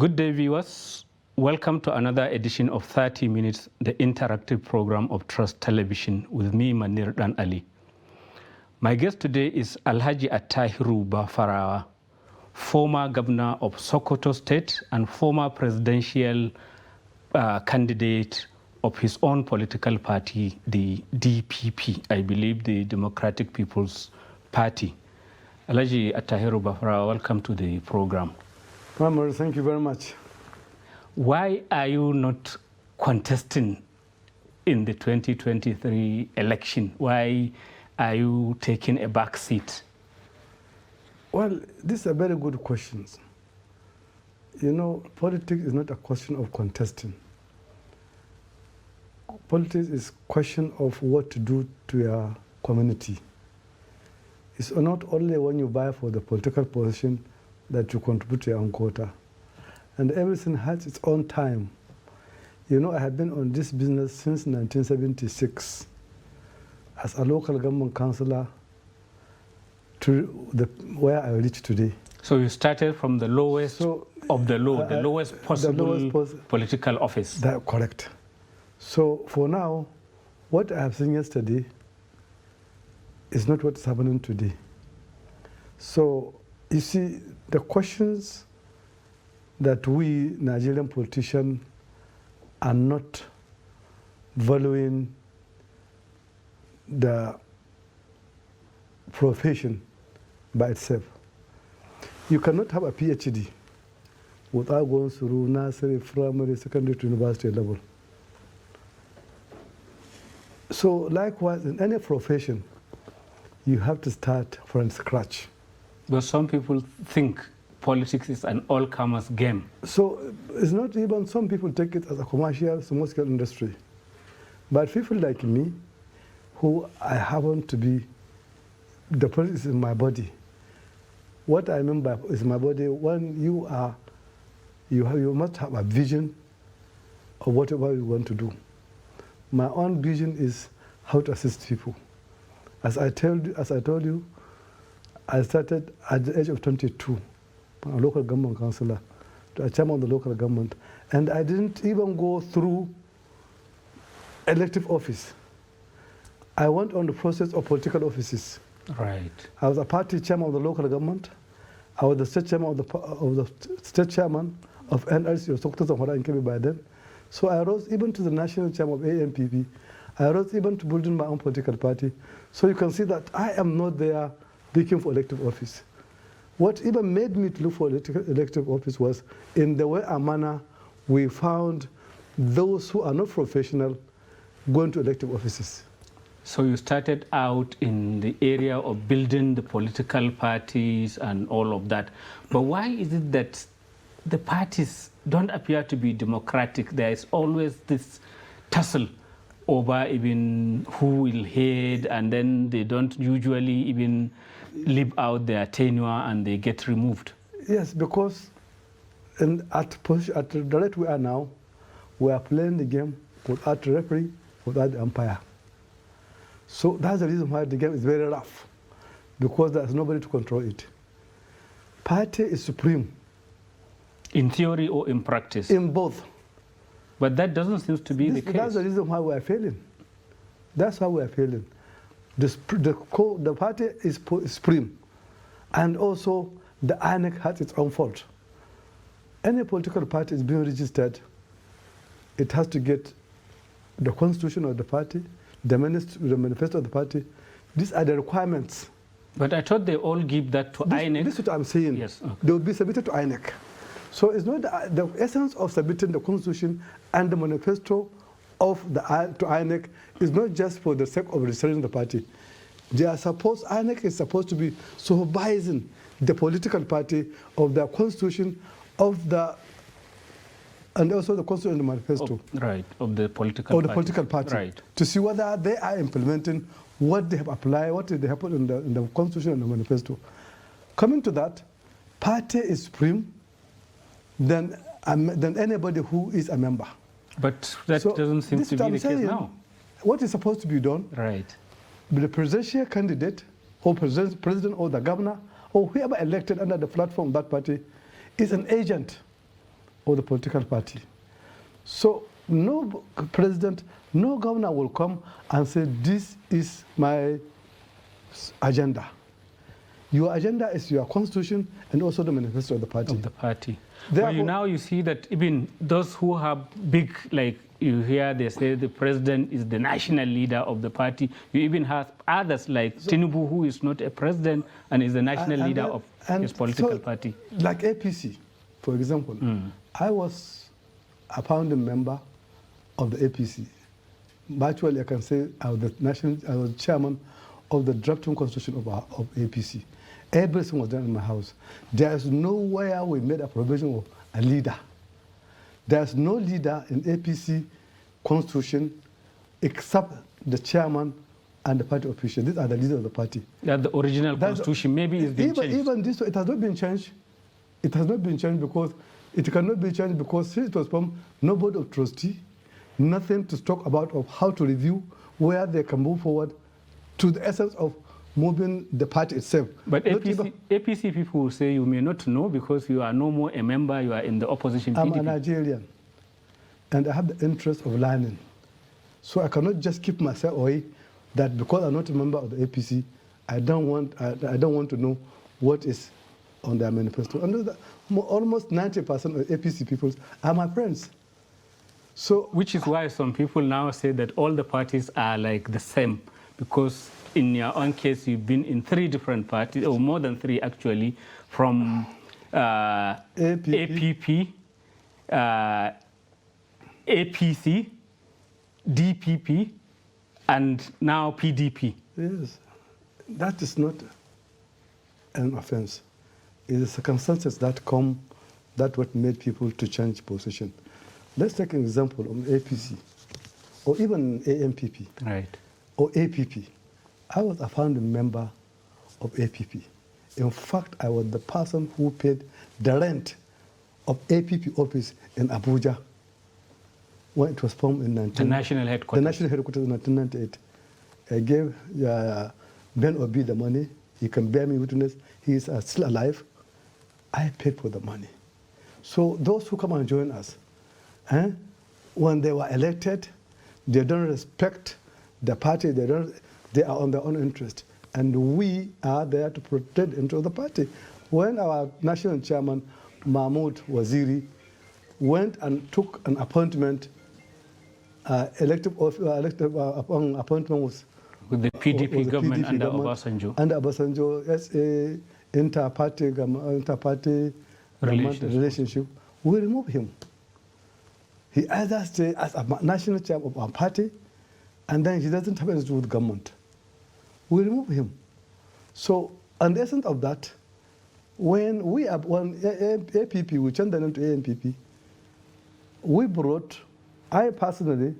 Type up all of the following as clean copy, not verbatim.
Good day, viewers. Welcome to another edition of 30 Minutes, the interactive program of Trust Television with me, Manir Dan Ali. My guest today is Alhaji Attahiru Bafarawa, former governor of Sokoto State and former presidential candidate of his own political party, the DPP, I believe the Democratic People's Party. Alhaji Attahiru Bafarawa, welcome to the program. Mamar, thank you very much. Why are you not contesting in the 2023 election? Why are you taking a back seat? Well, these are very good questions. You know, politics is not a question of contesting. Politics is a question of what to do to your community. It's not only when you buy for the political position that you contribute to your own quota. And everything has its own time. You know, I have been on this business since 1976 as a local government councillor to where I reach today. So you started from the lowest of the low, the lowest possible political office. That's correct. So for now, what I have seen yesterday is not what is happening today. So you see, the questions that we Nigerian politicians are not valuing the profession by itself. You cannot have a PhD without going through nursery, primary, secondary to university level. So likewise, in any profession, you have to start from scratch. But some people think politics is an all-comers game. So it's not even, some people take it as a commercial, small-scale industry. But people like me, who I happen to be, the politics is in my body. What I mean by is my body, when you must have a vision of whatever you want to do. My own vision is how to assist people. As I told you, I started at the age of 22, a local government councillor, to a chairman of the local government. And I didn't even go through elective office. I went on the process of political offices. Right. I was a party chairman of the local government. I was the state chairman of the state chairman of NLC of Sokoto Zamfara and Kebbi by then. So I rose even to the national chairman of ANPP. I rose even to building my own political party. So you can see that I am not there looking for elective office. What even made me to look for elective office was in the way and manner we found those who are not professional going to elective offices. So you started out in the area of building the political parties and all of that. But why is it that the parties don't appear to be democratic? There is always this tussle over even who will head, and then they don't usually even live out their tenure and they get removed. Yes, because at the rate we are now, we are playing the game without the referee, without the umpire. So that's the reason why the game is very rough, because there's nobody to control it. Party is supreme. In theory or in practice? In both. But that doesn't seem to be the case. That's the reason why we are failing. That's why we are failing. The party is supreme. And also, the INEC has its own fault. Any political party is being registered, it has to get the constitution of the party, the manifesto of the party. These are the requirements. But I thought they all give that to INEC. This is what I'm saying. Yes. Okay. They will be submitted to INEC. So it's not the essence of submitting the constitution and the manifesto to INEC is not just for the sake of registering the party. INEC is supposed to be supervising the political party of the constitution and also the constitution and the manifesto. Of the political party. Right. To see whether they are implementing what they have applied, what they have put in the constitution and the manifesto. Coming to that, party is supreme than anybody who is a member. But that doesn't seem to be the case now. What is supposed to be done? Right. The presidential candidate or president or the governor or whoever elected under the platform of that party is an agent of the political party. So no president, no governor will come and say, this is my agenda. Your agenda is your constitution and also the manifesto of the party. Therefore, now you see that even those who have big, like you hear they say the president is the national leader of the party. You even have others like Tinubu, who is not a president and is the national leader of his political party. Like APC, for example. I was a founding member of the APC. Virtually, I can say I was the chairman of the drafting constitution of APC. Everything was done in my house. There's nowhere we made a provision of a leader. There's no leader in APC constitution except the chairman and the party official. These are the leaders of the party. That the original constitution maybe is being changed. Even this, it has not been changed. It has not been changed because it cannot be changed because it was from no board of trustee, nothing to talk about of how to review where they can move forward to the essence of moving the party itself. But APC people will say you may not know because you are no more a member, you are in the opposition. I'm PDP. a Nigerian, and I have the interest of learning. So I cannot just keep myself away that because I'm not a member of the APC, I don't want to know what is on their manifesto. And almost 90% of APC people are my friends. So, which is why some people now say that all the parties are like the same, because in your own case, you've been in 3 different parties, or more than 3 actually, from APP, APC, DPP, and now PDP. Yes, that is not an offense. It is the circumstances that come, that what made people to change position. Let's take an example of APC, or even AMPP, right, or APP. I was a founding member of APP. In fact, I was the person who paid the rent of APP office in Abuja when it was formed in the national headquarters. The national headquarters in 1998. I gave Ben Obi the money. He can bear me witness. He is still alive. I paid for the money. So those who come and join us, when they were elected, they don't respect the party. They are on their own interest. And we are there to protect the interest of the party. When our national chairman, Mahmoud Waziri, went and took an appointment, appointment was with the PDP government under Obasanjo. Under Obasanjo, SA, inter-party relationship, we remove him. He either stays as a national chairman of our party, and then he doesn't have anything to do with government. We remove him. So, on the essence of that, when APP, we changed the name to AMPP, we brought, I personally,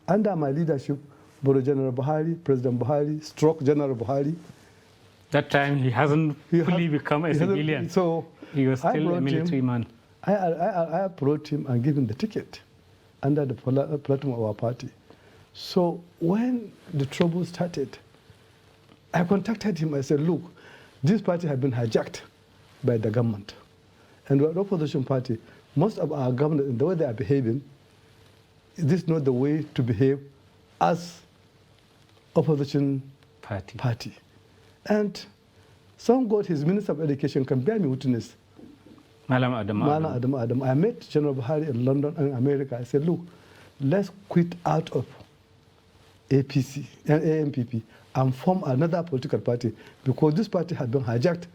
under my leadership, brought General Buhari, President Buhari, stroke General Buhari. That time he hasn't fully become a civilian. So he was still a military man. I brought him and gave him the ticket under the platform of our party. So when the trouble started, I contacted him. I said, look, this party has been hijacked by the government. And we're an opposition party. Most of our governors, in the way they are behaving, this is not the way to behave as opposition party. And some God, his Minister of Education, can bear me witness. Malam Adam. I met General Buhari in London and America. I said, look, let's quit out of APC and AMPP and form another political party because this party has been hijacked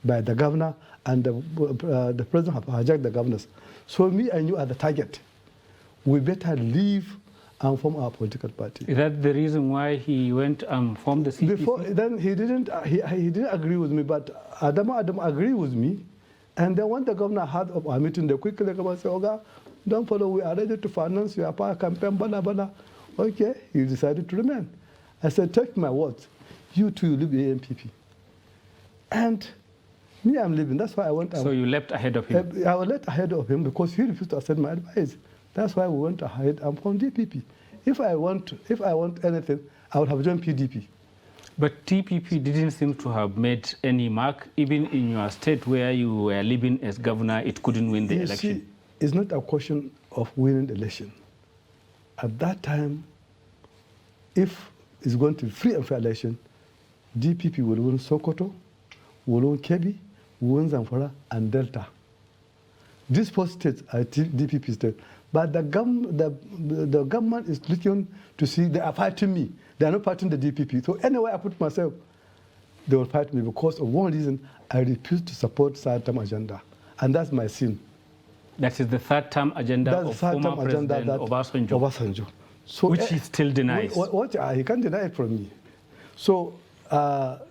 by the governor and the president have hijacked the governors. So me and you are the target. We better leave and form our political party. Is that the reason why he went and formed the CPC? Before then he didn't agree with me, but Adam agreed with me. And then when the governor heard of our meeting, they quickly come and say, Oga, don't follow, we are ready to finance your power campaign, blah, blah, blah. Okay, he decided to remain. I said, take my words, you two leave the AMPP. And me, I'm leaving. That's why I went. So you left ahead of him? I was left ahead of him because he refused to accept my advice. That's why we went ahead and formed DPP. If I want anything, I would have joined PDP. But TPP didn't seem to have made any mark, even in your state where you were living as governor, it couldn't win the election. it's not a question of winning the election. At that time, if it's going to be free and fair election, DPP will win Sokoto, will win Kebbi, will win Zamfara, and Delta. These 4 states are DPP states. But the government is looking to see they are fighting me. They are not fighting the DPP. So anywhere I put myself, they will fight me because of one reason: I refuse to support third-term agenda. And that's my sin. That is the third-term agenda of former President Obasanjo. So, which he still denies. He can't deny it from me. So President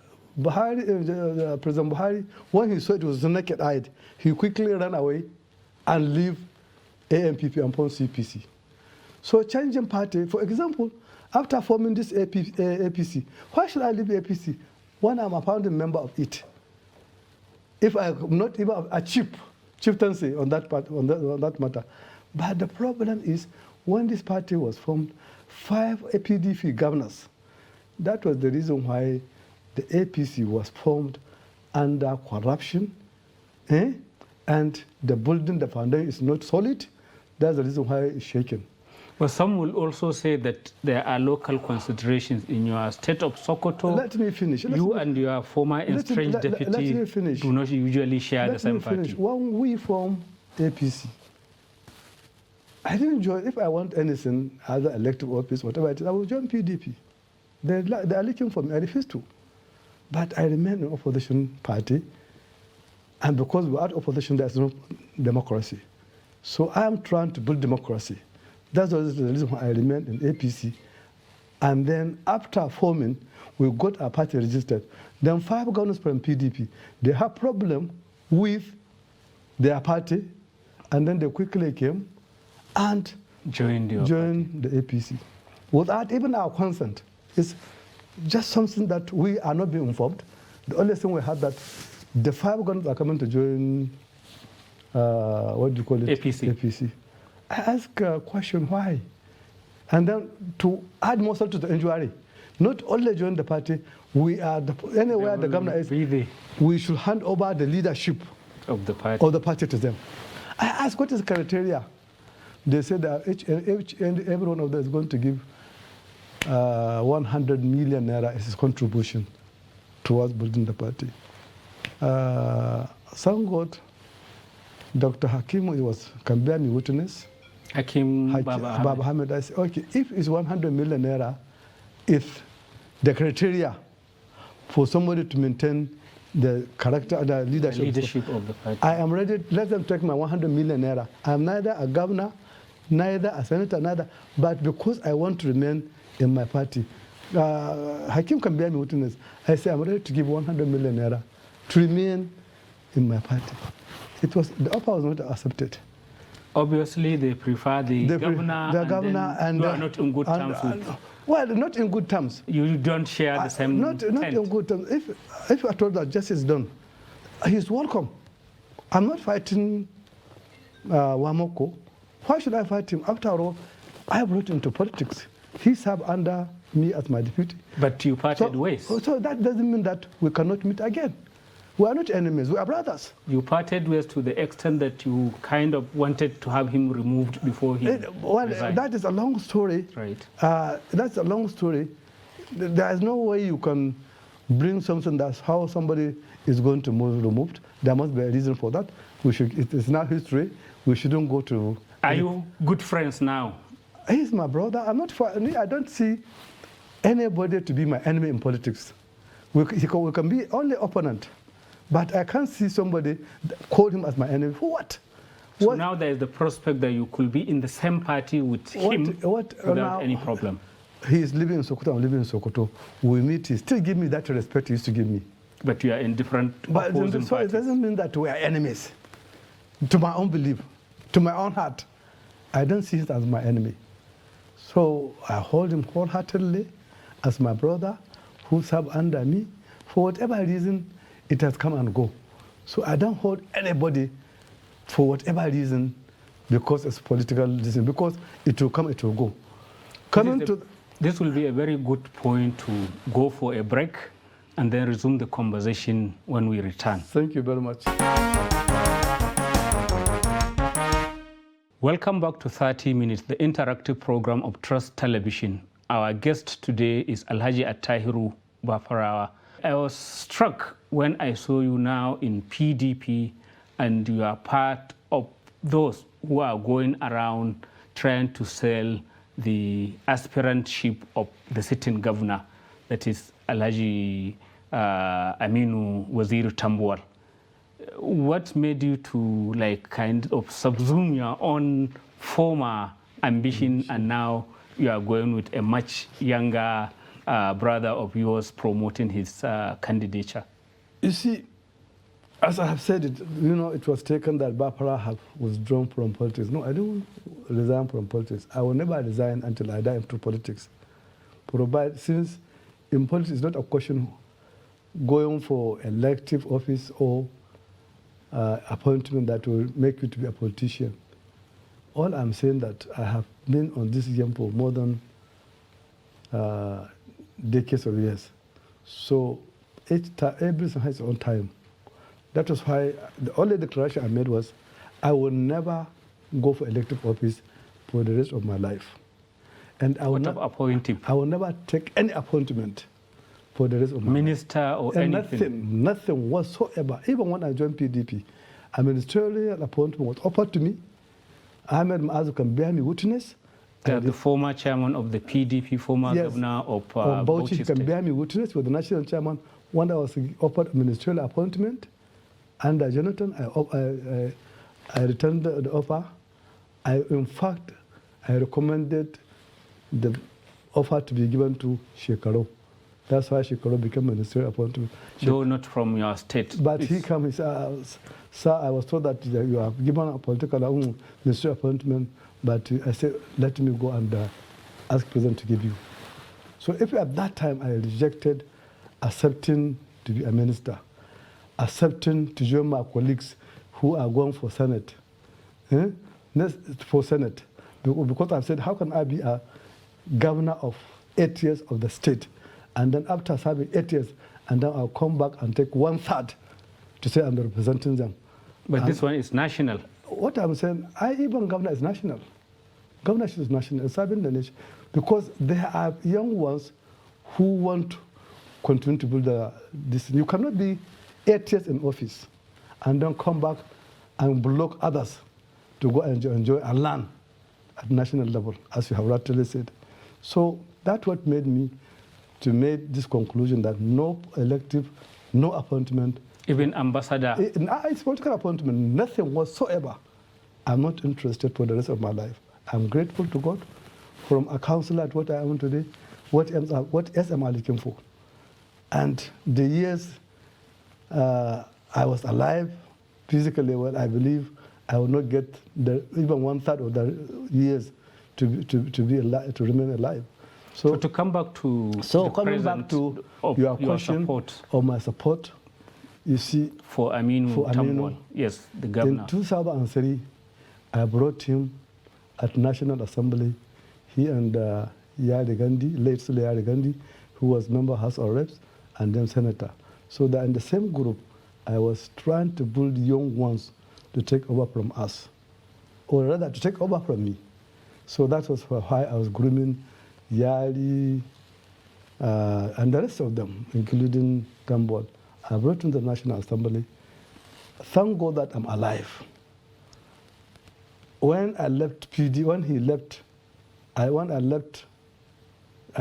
Buhari, when he saw it was naked-eyed, he quickly ran away and leave AMPP and form CPC. So changing party, for example, after forming this APC, why should I leave APC when I'm a founding member of it? If I'm not even a chieftaincy on that matter. But the problem is, when this party was formed, 5 APDP governors. That was the reason why the APC was formed under corruption, and the building, the foundation is not solid. That's the reason why it's shaken. Well, some will also say that there are local considerations in your state of Sokoto. Let me finish. You and your former estranged deputy do not usually share the same party. When we formed APC, I didn't join. If I want anything, either elective office, whatever it is, I will join PDP. They are looking for me. I refuse to. But I remain in opposition party, and because without opposition, there's no democracy. So I am trying to build democracy. That's the reason why I remain in APC. And then after forming, we got our party registered. Then 5 governors from PDP, they have problem with their party, and then they quickly came and joined the APC without even our consent. It's just something that we are not being informed. The only thing we had that the 5 governors are coming to join, what do you call it? APC. I ask a question, why? And then to add more salt to the injury, not only join the party, we are anywhere the governor is, we should hand over the leadership of the party to them. I ask, what is the criteria? They said that each and every one of them is going to give 100 million naira as his contribution towards building the party. Thank God, Dr. Hakim can bear me witness. Hakim Baba Ahmed. I said, okay, if it's 100 million naira, if the criteria for somebody to maintain the character and the leadership of the party, I am ready. Let them take my 100 million naira. I am neither a governor, neither a senator, neither. But because I want to remain in my party, Hakim can bear me witness. I say I'm ready to give 100 million naira to remain in my party. The offer was not accepted. Obviously, they prefer the governor, and you are not in good terms with. Well, not in good terms. You don't share the same. Not in good terms. If I told that justice is done, he's welcome. I'm not fighting Wamoko. Why should I fight him? After all, I brought him into politics. He served under me as my deputy. But you parted ways. So that doesn't mean that we cannot meet again. We are not enemies, we are brothers. You parted ways to the extent that you kind of wanted to have him removed before he resigned. That is a long story. Right. That's a long story. There is no way you can bring something that's how somebody is going to be removed. There must be a reason for that. It is not history. We shouldn't go to... Are you good friends now? He's my brother. I don't see anybody to be my enemy in politics. We can be only opponent. But I can't see somebody call him as my enemy. For what? So now there is the prospect that you could be in the same party with him without any problem. He is living in Sokoto, I'm living in Sokoto. We meet, he still give me that respect he used to give me. But you are in different opposing so it doesn't mean that we are enemies. To my own belief, to my own heart, I don't see it as my enemy. So I hold him wholeheartedly as my brother who served under me. For whatever reason, it has come and go. So I don't hold anybody for whatever reason because it's political reason, because it will come, it will go. This will be a very good point to go for a break and then resume the conversation when we return. Thank you very much. Welcome back to 30 Minutes, the interactive program of Trust Television. Our guest today is Alhaji Attahiru Bafarawa. I was struck when I saw you now in PDP and you are part of those who are going around trying to sell the aspirantship of the sitting governor, that is Alhaji Aminu Waziri Tambuwal. What made you to kind of subsume your own former ambition and now you are going with a much younger brother of yours promoting his candidature? You see, as I have said it, it was taken that Bafarawa have withdrawn from politics. No, I don't resign from politics. I will never resign until I die into politics. Since in politics it's not a question going for elective office or appointment that will make you to be a politician. All I'm saying that I have been on this game for more than decades of years. So everything has its own time. That was why the only declaration I made was I will never go for elective office for the rest of my life. And I will never take any appointment for the rest of my minister life. Or and anything? Nothing whatsoever. Even when I joined PDP, a ministerial appointment was offered to me. Ahmed Mazu can bear me witness. The former chairman of the PDP, former governor of Bauchi can bear me witness with the national chairman. When I was offered a ministerial appointment under Jonathan, I returned the offer. In fact, I recommended the offer to be given to Shekaro. That's why Shekaro became ministerial appointment. Though not from your state. But he came, he said, sir, I was told that you have given a political ministerial appointment, but I said, let me go and ask President to give you. So if at that time I rejected accepting to be a minister, accepting to join my colleagues who are going for Senate, because I've said, how can I be a governor of 8 years of the state, and then after serving 8 years, and then I'll come back and take 1/3 to say I'm representing them. But this one is national. What I'm saying, even governor is national. Governorship is national, serving the nation, because there are young ones who want to continue to build this. You cannot be 8 years in office and then come back and block others to go and enjoy and learn at national level, as you have rightly said. So that's what made me to make this conclusion that no elective, no appointment. Even ambassador? It's political appointment, nothing whatsoever. I'm not interested for the rest of my life. I'm grateful to God from a councillor at what I am today. What else am I looking for? And the years I was alive, physically well, I believe I will not get even 1/3 of the years to remain alive. So to come back to coming back to your question of my support, you see, for Aminu Tambuwal, yes, the governor. In 2003, I brought him at National Assembly. He and Yari Gandhi, late Sule Yari Gandhi, who was member of House of Reps, and then senator. So that in the same group, I was trying to build young ones to take over from us, or rather to take over from me. So that was why I was grooming Yari and the rest of them, including Tambuwal. I brought him to the National Assembly. Thank God that I'm alive. When I left PD, when he left, I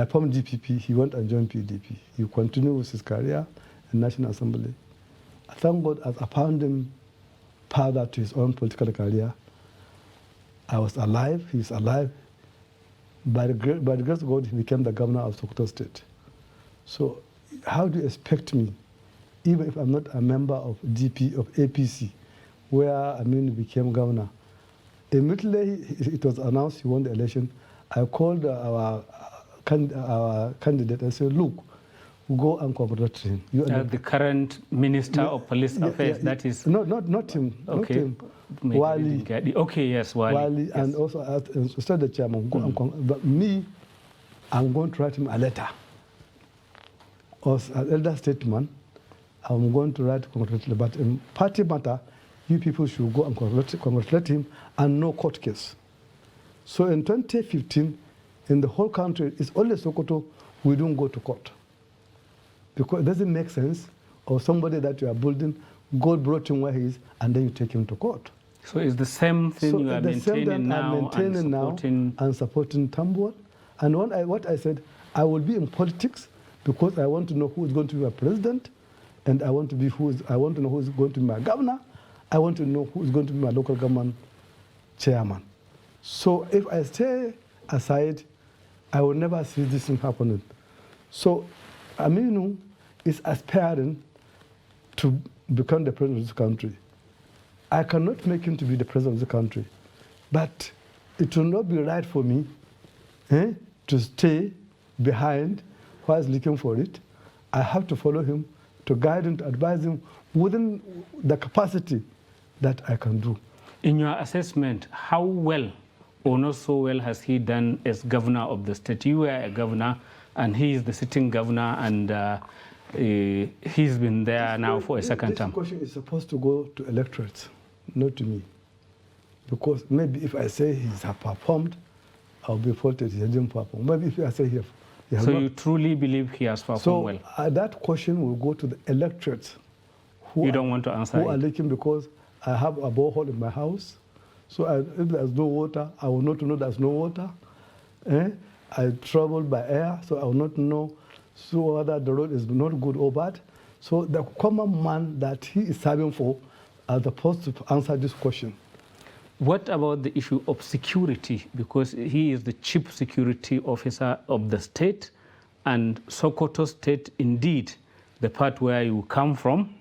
formed DPP, he went and joined PDP. He continued with his career in National Assembly. Thank God, as I found him further to his own political career, I was alive, he's alive. By the grace of God, he became the governor of Sokoto State. So how do you expect me, even if I'm not a member of APC, where Aminu became governor? Immediately it was announced he won the election, I called our candidate and said, look, go and congratulate him. The current Minister of Police Affairs, that is... Not him. Okay. Not him. Wali. Okay, yes, Wali. Wali, yes. And also instead the chairman. But me, I'm going to write him a letter. As an elder statesman, I'm going to write congratulations. But in party matter, you people should go and congratulate him, and no court case. So in 2015, in the whole country, it's only Sokoto we don't go to court. Because it doesn't make sense, or somebody that you are building, God brought him where he is, and then you take him to court. So it's the same thing So you are maintaining now and supporting Tambuwal. And what I said, I will be in politics because I want to know who is going to be my president, and I want to know who is going to be my governor. I want to know who is going to be my local government chairman. So if I stay aside, I will never see this thing happening. So Aminu is aspiring to become the president of this country. I cannot make him to be the president of the country, but it will not be right for me to stay behind while he's looking for it. I have to follow him, to guide him, to advise him within the capacity that I can do. In your assessment, how well or not so well has he done as governor of the state? You were a governor, and he is the sitting governor, and he's been there now for a second term. This question is supposed to go to electorates, not to me. Because maybe if I say he has performed, I'll be faulted he didn't perform. Maybe if I say he has so not. you truly believe he has performed well? So that question will go to the electorates. You don't want to answer who are leaking, because I have a borehole in my house. So if there's no water, I will not know there's no water. I travel by air, so I will not know whether the road is not good or bad. So the common man that he is serving for are supposed to answer this question. What about the issue of security? Because he is the chief security officer of the state, and Sokoto State, indeed, the part where you come from,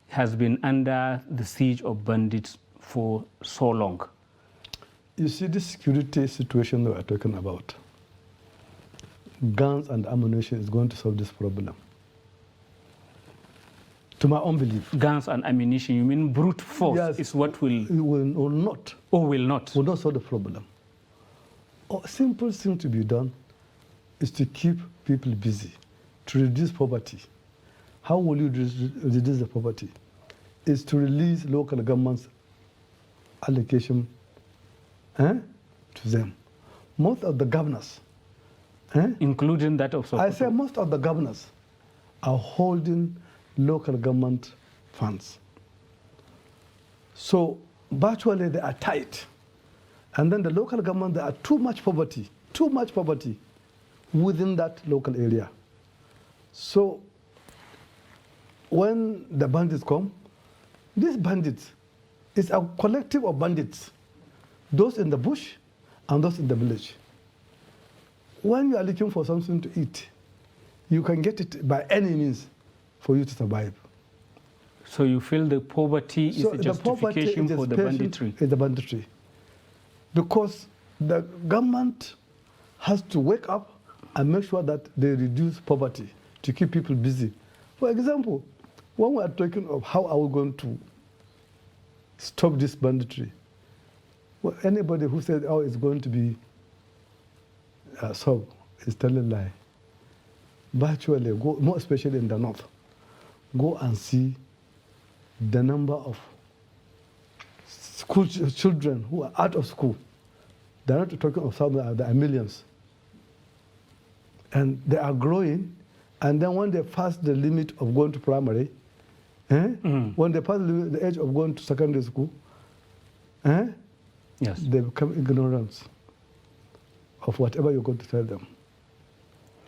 has been under the siege of bandits for so long. You see, this security situation that we're talking about, guns and ammunition is going to solve this problem. To my own belief. Guns and ammunition, you mean brute force, yes, is what will... Will not. Or will not. Will not solve the problem. A simple thing to be done is to keep people busy, to reduce poverty. How will you reduce the poverty? Is to release local governments' allocation to them. Most of the governors, including that of Sokoto. I say most of the governors are holding local government funds. So virtually they are tight. And then the local government, there are too much poverty within that local area. So when the bandits come, these bandits is a collective of bandits, those in the bush and those in the village. When you are looking for something to eat, you can get it by any means for you to survive. So you feel the poverty is a justification for the banditry? It's the banditry. Because the government has to wake up and make sure that they reduce poverty to keep people busy. For example, when we are talking of how are we going to stop this banditry, well, anybody who says, oh, it's going to be solved is telling a lie. Virtually, go, more especially in the north, go and see the number of school children who are out of school. They're not talking of some, there are millions. And they are growing, and then when they pass the limit of going to primary, when they pass the age of going to secondary school, yes, they become ignorant of whatever you're going to tell them.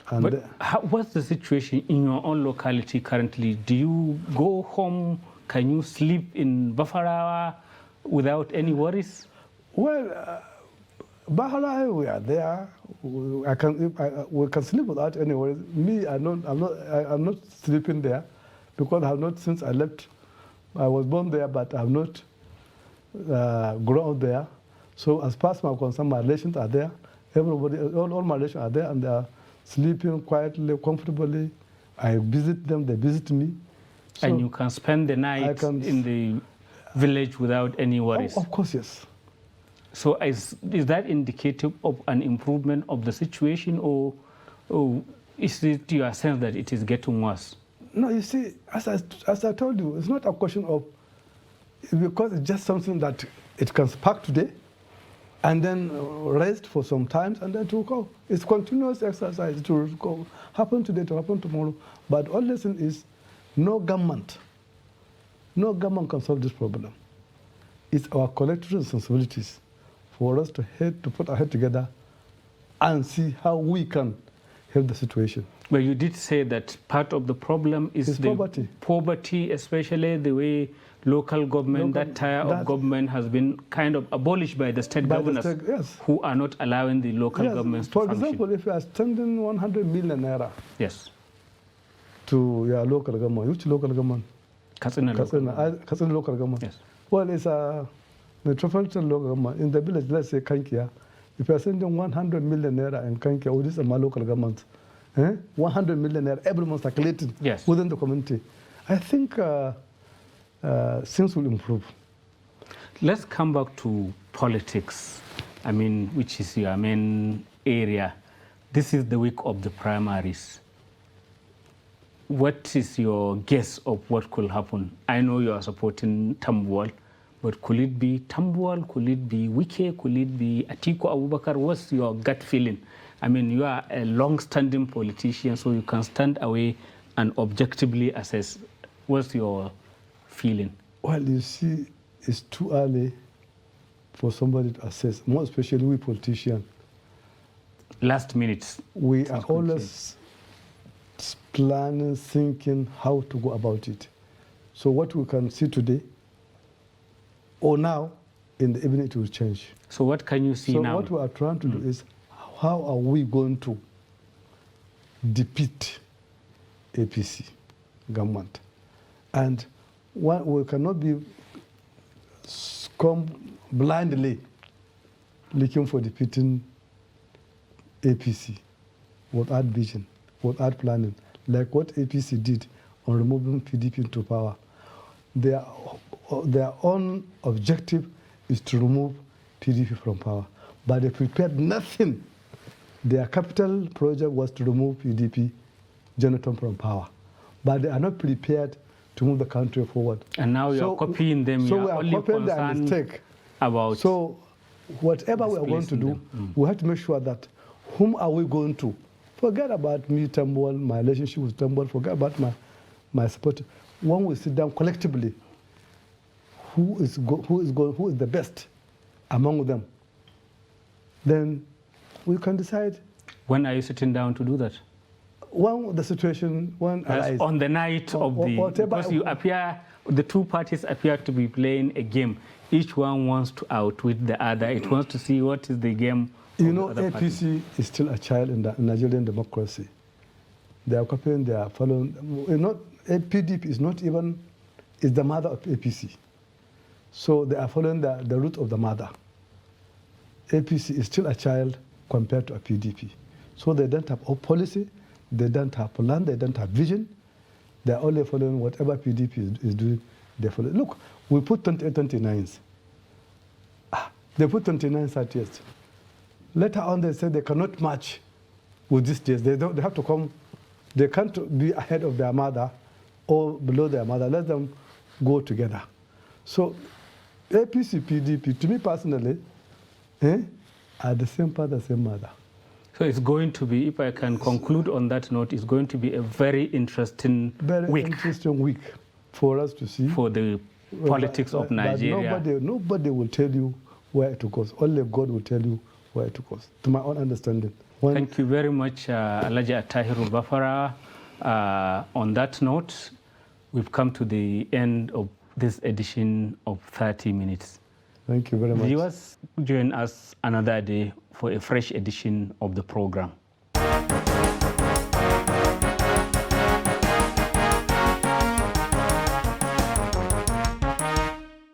And but what's the situation in your own locality currently? Do you go home? Can you sleep in Bafarawa without any worries? Well, Bafarawa, we are there. We can sleep without any worries. Me, I'm not sleeping there because I have not, since I left. I was born there, but I have not grown up there. So as far as I'm concerned, my relations are there. Everybody, all my relations are there, and they are sleeping quietly, comfortably. I visit them, they visit me. So and you can spend the night in the village without any worries? Of course, yes. So is that indicative of an improvement of the situation, or is it your sense that it is getting worse? No, you see, as I told you, it's not a question of because it's just something that it can spark today and then rest for some time and then to go. It's continuous exercise to go, happen today, to happen tomorrow. But all lesson is no government can solve this problem. It's our collective responsibilities for us to put our head together and see how we can help the situation. Well, you did say that part of the problem is the poverty, especially the way local government, that tier of government has been kind of abolished by the state governors, yes, who are not allowing the local governments to function. For example, if you are spending 100 million naira yes, to your local government, which local government? Katsina local government. Yes. Well, it's a metropolitan local government. In the village, let's say Kankia, if you are sending 100 million naira in Kankia, or this is my local government, 100 million naira every month circulating within the community, I think things will improve. Let's come back to politics, I mean, which is your main area. This is the week of the primaries. What is your guess of what could happen? I know you are supporting Tambuwal, but could it be Tambuwal? Could it be Wike? Could it be Atiku Abubakar? What's your gut feeling? I mean, you are a long-standing politician, so you can stand away and objectively assess. What's your feeling? Well, you see, it's too early for somebody to assess, more especially we politicians. Last minute. We are always planning, thinking how to go about it. So what we can see today or now, in the evening it will change. So what can you see now? So what we are trying to do is, how are we going to defeat APC government? And we cannot be come blindly looking for defeating APC without vision, without planning, like what APC did on removing PDP into power. Their own objective is to remove PDP from power, but they prepared nothing. Their capital project was to remove PDP, Jonathan, from power, but they are not prepared to move the country forward. And now you are copying them. So we are copying their mistake. About so whatever we are going to do, we have to make sure that whom are we going to? Forget about me, Tambuwal, my relationship with Tambuwal, forget about my support. When we sit down collectively, who is the best among them, then we can decide. When are you sitting down to do that? When the situation, arises. On the night of the, because you appear, the two parties appear to be playing a game. Each one wants to outwit the other. It wants to see what is the game. You know, APC is still a child in the Nigerian democracy. They are copying, they are following. PDP is not even, is the mother of APC. So they are following the root of the mother. APC is still a child compared to a PDP. So they don't have a policy, they don't have plan, they don't have vision. They are only following whatever PDP is doing, they follow. Look, we put 29s. They put 29 30s. Later on, they said they cannot match with these days. They have to come, they can't be ahead of their mother or below their mother. Let them go together. So APC, PDP, to me personally, are the same father, same mother. So it's going to be, if I can conclude on that note, it's going to be a very interesting week. Interesting week for us to see. For the politics of Nigeria. But nobody will tell you where it goes. Only God will tell you where it goes, to my own understanding. Thank you very much, Alhaji Attahiru Bafarawa. On that note, we've come to the end of this edition of 30 Minutes. Thank you very much. Viewers, join us another day for a fresh edition of the program.